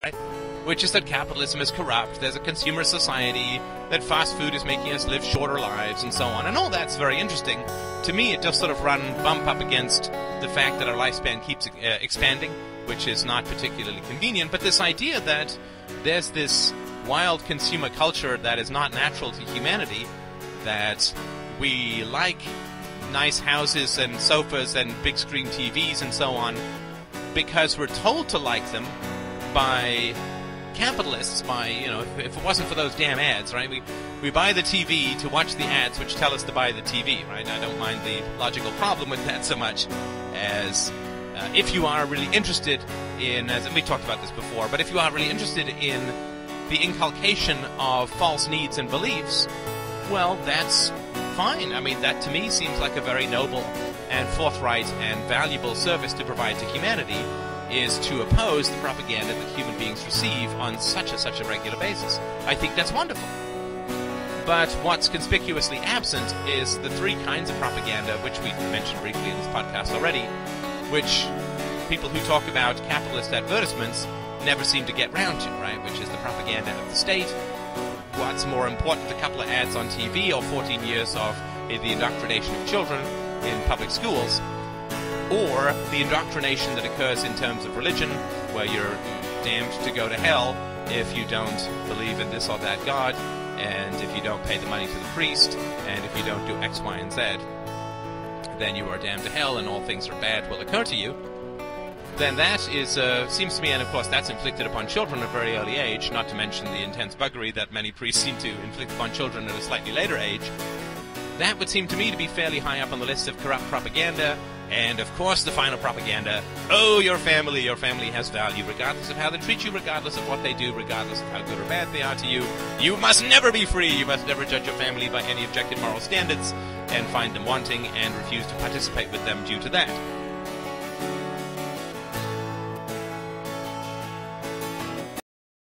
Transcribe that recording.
right? Which is that capitalism is corrupt, there's a consumer society, that fast food is making us live shorter lives, and so on. And all that's very interesting. To me, it does sort of bump up against the fact that our lifespan keeps expanding, which is not particularly convenient. But this idea that there's this wild consumer culture that is not natural to humanity, that we like nice houses and sofas and big screen TVs and so on because we're told to like them by capitalists, by, if it wasn't for those damn ads, right? We buy the TV to watch the ads which tell us to buy the TV, right? I don't mind the logical problem with that so much as if you are really interested in, as we talked about this before, but if you are really interested in the inculcation of false needs and beliefs, well, that's fine. I mean, that to me seems like a very noble and forthright and valuable service to provide to humanity, is to oppose the propaganda that human beings receive on such a regular basis. I think that's wonderful. But what's conspicuously absent is the three kinds of propaganda, which we mentioned briefly in this podcast already, which people who talk about capitalist advertisements never seem to get round to, right? Which is the propaganda of the state. What's more important, a couple of ads on TV or 14 years of the indoctrination of children in public schools, or the indoctrination that occurs in terms of religion, where you're damned to go to hell if you don't believe in this or that God, and if you don't pay the money to the priest, and if you don't do X, Y, and Z, then you are damned to hell and all things are bad will occur to you. Then that is, seems to me, and of course that's inflicted upon children at a very early age, not to mention the intense buggery that many priests seem to inflict upon children at a slightly later age. That would seem to me to be fairly high up on the list of corrupt propaganda. And, of course, the final propaganda, oh, your family has value, regardless of how they treat you, regardless of what they do, regardless of how good or bad they are to you. You must never be free. You must never judge your family by any objective moral standards and find them wanting and refuse to participate with them due to that.